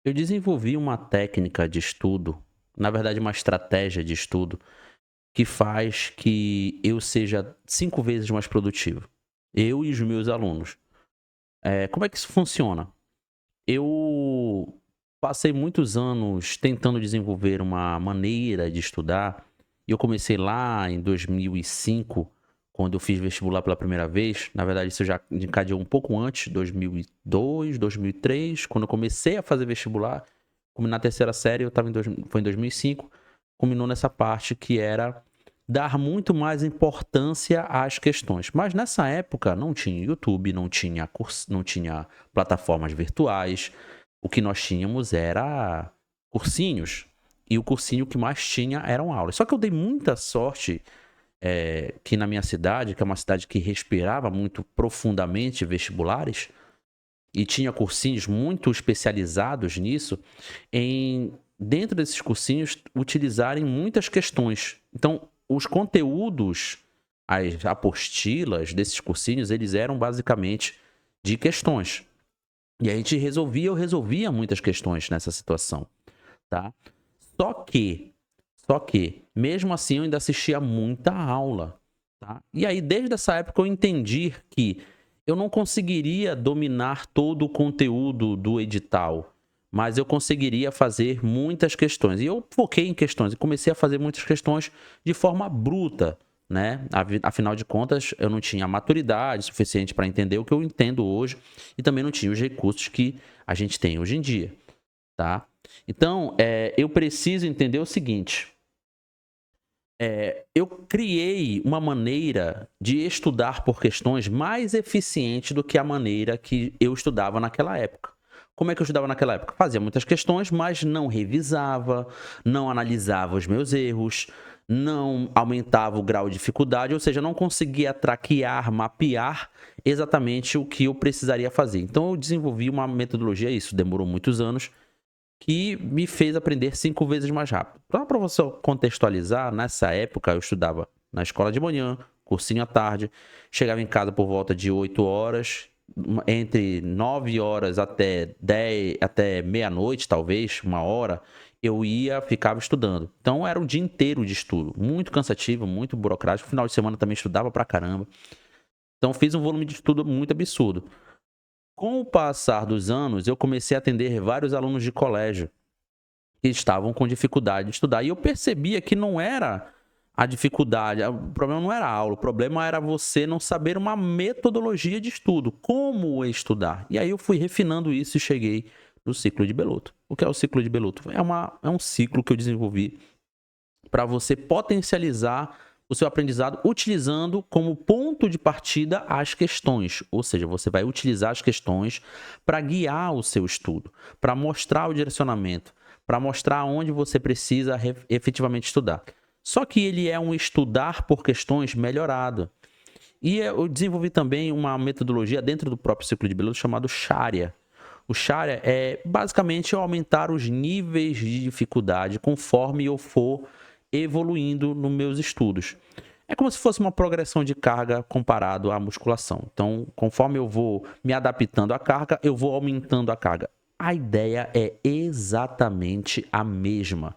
Eu desenvolvi uma técnica de estudo, na verdade, uma estratégia de estudo, que faz que eu seja 5 vezes mais produtivo. Eu e os meus alunos. Como é que isso funciona? Eu passei muitos anos tentando desenvolver uma maneira de estudar. E eu comecei lá em 2005, quando eu fiz vestibular pela primeira vez. Na verdade, isso já encadeou um pouco antes, 2002, 2003, quando eu comecei a fazer vestibular. Como na terceira série, foi em 2005, culminou nessa parte que era dar muito mais importância às questões. Mas nessa época não tinha YouTube, não tinha plataformas virtuais. O que nós tínhamos era cursinhos. E o cursinho que mais tinha eram aulas. Só que eu dei muita sorte que na minha cidade, que é uma cidade que respirava muito profundamente vestibulares, e tinha cursinhos muito especializados nisso, em dentro desses cursinhos utilizarem muitas questões. Então, os conteúdos, as apostilas desses cursinhos, eles eram basicamente de questões. E a gente eu resolvia muitas questões nessa situação, tá? Só que, só que, mesmo assim eu ainda assistia muita aula, tá? E aí, desde essa época, eu entendi que eu não conseguiria dominar todo o conteúdo do edital, mas eu conseguiria fazer muitas questões. E eu foquei em questões e comecei a fazer muitas questões de forma bruta, né? Afinal de contas, eu não tinha maturidade suficiente para entender o que eu entendo hoje e também não tinha os recursos que a gente tem hoje em dia, tá? Então, eu preciso entender o seguinte: eu criei uma maneira de estudar por questões mais eficiente do que a maneira que eu estudava naquela época. Como é que eu estudava naquela época? Fazia muitas questões, mas não revisava, não analisava os meus erros, não aumentava o grau de dificuldade, ou seja, não conseguia traquear, mapear exatamente o que eu precisaria fazer. Então eu desenvolvi uma metodologia, isso demorou muitos anos, que me fez aprender 5 vezes mais rápido. Para você contextualizar, nessa época eu estudava na escola de manhã, cursinho à tarde, chegava em casa por volta de 8 horas, entre 9 horas até 10, até meia-noite, talvez, 1 hora, ficava estudando. Então era um dia inteiro de estudo, muito cansativo, muito burocrático. No final de semana também estudava pra caramba. Então fiz um volume de estudo muito absurdo. Com o passar dos anos, eu comecei a atender vários alunos de colégio que estavam com dificuldade de estudar. E eu percebia que não era a dificuldade, o problema não era a aula, o problema era você não saber uma metodologia de estudo, como estudar. E aí eu fui refinando isso e cheguei no ciclo de Beloto. O que é o ciclo de Beloto? É um ciclo que eu desenvolvi para você potencializar o seu aprendizado utilizando como ponto de partida as questões. Ou seja, você vai utilizar as questões para guiar o seu estudo, para mostrar o direcionamento, para mostrar onde você precisa efetivamente estudar. Só que ele é um estudar por questões melhorado. E eu desenvolvi também uma metodologia dentro do próprio ciclo de Beloto chamado Sharia. O Sharia é basicamente aumentar os níveis de dificuldade conforme eu for evoluindo nos meus estudos. É como se fosse uma progressão de carga comparado à musculação. Então, conforme eu vou me adaptando à carga, eu vou aumentando a carga. A ideia é exatamente a mesma.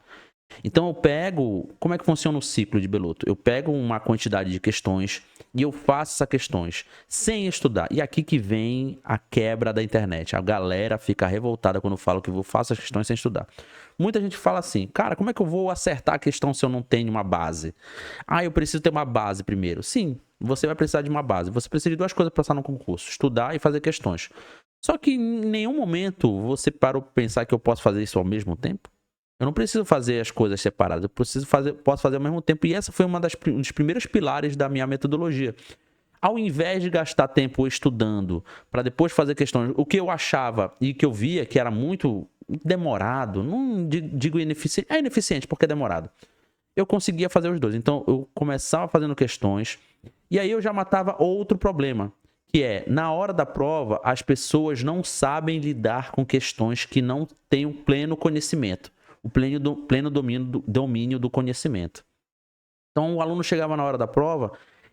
Então eu pego, como é que funciona o ciclo de Beloto? Eu pego uma quantidade de questões e eu faço essas questões sem estudar. E aqui que vem a quebra da internet. A galera fica revoltada quando eu falo que eu faço as questões sem estudar. Muita gente fala assim, cara, como é que eu vou acertar a questão se eu não tenho uma base? Ah, eu preciso ter uma base primeiro. Sim, você vai precisar de uma base. Você precisa de duas coisas para passar no concurso: estudar e fazer questões. Só que em nenhum momento você parou para pensar que eu posso fazer isso ao mesmo tempo. Eu não preciso fazer as coisas separadas, posso fazer ao mesmo tempo. E essa foi um dos primeiros pilares da minha metodologia. Ao invés de gastar tempo estudando para depois fazer questões, o que eu achava e que eu via que era muito demorado, não digo ineficiente, é ineficiente porque é demorado. Eu conseguia fazer os dois. Então eu começava fazendo questões e aí eu já matava outro problema, que é, na hora da prova, as pessoas não sabem lidar com questões que não têm o pleno conhecimento, o pleno domínio do conhecimento. Então o aluno chegava na hora da prova,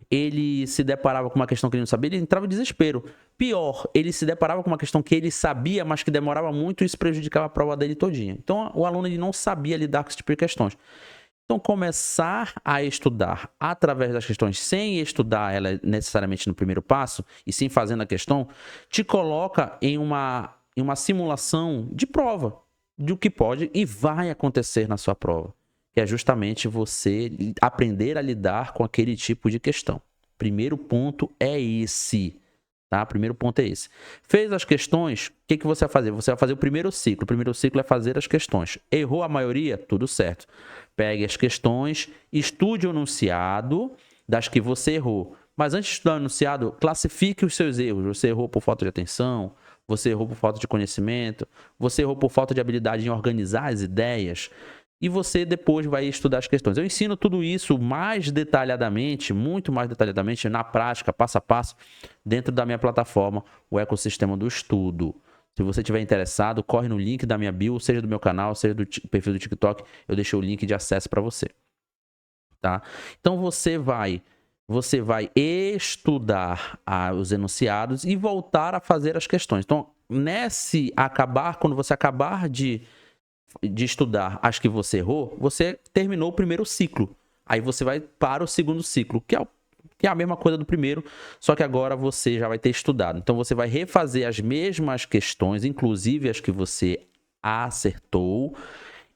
ele se deparava com uma questão que ele não sabia, ele entrava em desespero. Pior, ele se deparava com uma questão que ele sabia, mas que demorava muito e isso prejudicava a prova dele todinha. Então, o aluno ele não sabia lidar com esse tipo de questões. Então, começar a estudar através das questões, sem estudar ela necessariamente no primeiro passo, e sim fazendo a questão, te coloca em uma simulação de prova, do que pode e vai acontecer na sua prova, que é justamente você aprender a lidar com aquele tipo de questão. Primeiro ponto é esse. Tá? Primeiro ponto é esse. Fez as questões, o que você vai fazer? Você vai fazer o primeiro ciclo. O primeiro ciclo é fazer as questões. Errou a maioria? Tudo certo. Pegue as questões, estude o enunciado das que você errou. Mas antes de estudar o enunciado, classifique os seus erros. Você errou por falta de atenção, você errou por falta de conhecimento, você errou por falta de habilidade em organizar as ideias. E você depois vai estudar as questões. Eu ensino tudo isso mais detalhadamente, muito mais detalhadamente, na prática, passo a passo, dentro da minha plataforma, o Ecossistema do Estudo. Se você estiver interessado, corre no link da minha bio, seja do meu canal, seja do perfil do TikTok, eu deixei o link de acesso para você. Tá? Então você vai estudar os enunciados e voltar a fazer as questões. Então, quando você acabar de estudar as que você errou, você terminou o primeiro ciclo. Aí você vai para o segundo ciclo, que é a mesma coisa do primeiro, só que agora você já vai ter estudado. Então você vai refazer as mesmas questões, inclusive as que você acertou,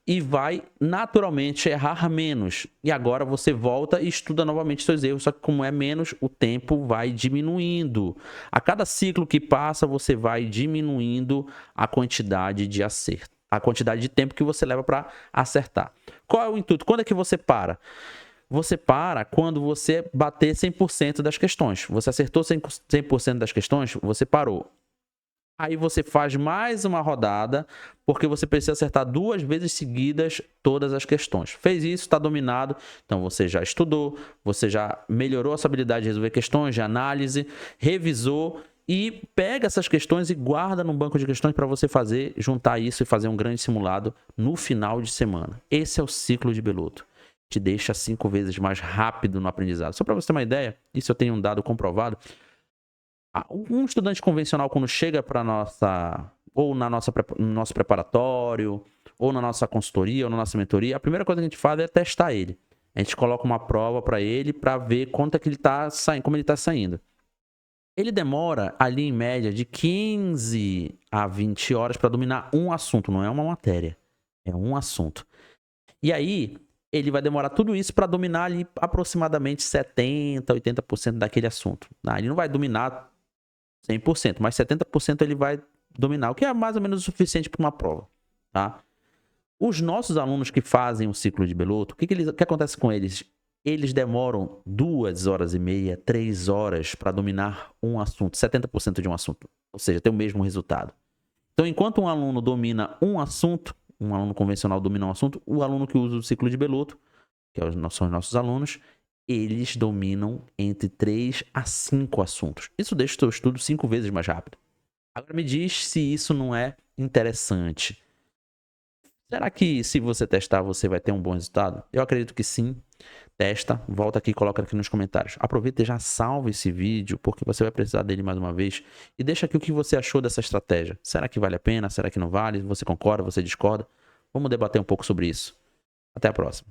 e vai naturalmente errar menos. E agora você volta e estuda novamente seus erros, só que como é menos, o tempo vai diminuindo. A cada ciclo que passa, você vai diminuindo a quantidade de acerto, a quantidade de tempo que você leva para acertar. Qual é o intuito? Quando é que você para? Você para quando você bater 100% das questões. Você acertou 100% das questões, você parou. Aí você faz mais uma rodada, porque você precisa acertar 2 vezes seguidas todas as questões. Fez isso, está dominado, então você já estudou, você já melhorou a sua habilidade de resolver questões, de análise, revisou e pega essas questões e guarda num banco de questões para você juntar isso e fazer um grande simulado no final de semana. Esse é o ciclo de Beloto. Te deixa 5 vezes mais rápido no aprendizado. Só para você ter uma ideia, isso eu tenho um dado comprovado. Um estudante convencional, quando chega para no nosso preparatório, ou na nossa consultoria, ou na nossa mentoria, a primeira coisa que a gente faz é testar ele. A gente coloca uma prova para ele para ver quanto é que ele está saindo, como ele está saindo. Ele demora ali em média de 15 a 20 horas para dominar um assunto, não é uma matéria, é um assunto. E aí ele vai demorar tudo isso para dominar ali aproximadamente 70, 80% daquele assunto. Ele não vai dominar 100%, mas 70% ele vai dominar, o que é mais ou menos o suficiente para uma prova, tá? Os nossos alunos que fazem o ciclo de Beloto, o que acontece com eles? Eles demoram 2 horas e meia, 3 horas para dominar um assunto, 70% de um assunto, ou seja, tem o mesmo resultado. Então, enquanto um aluno domina um assunto, um aluno convencional domina um assunto, o aluno que usa o ciclo de Beloto, que são os nossos alunos, eles dominam entre 3 a 5 assuntos. Isso deixa o seu estudo 5 vezes mais rápido. Agora me diz se isso não é interessante. Será que se você testar, você vai ter um bom resultado? Eu acredito que sim. Testa, volta aqui e coloca aqui nos comentários. Aproveita e já salva esse vídeo, porque você vai precisar dele mais uma vez. E deixa aqui o que você achou dessa estratégia. Será que vale a pena? Será que não vale? Você concorda? Você discorda? Vamos debater um pouco sobre isso. Até a próxima.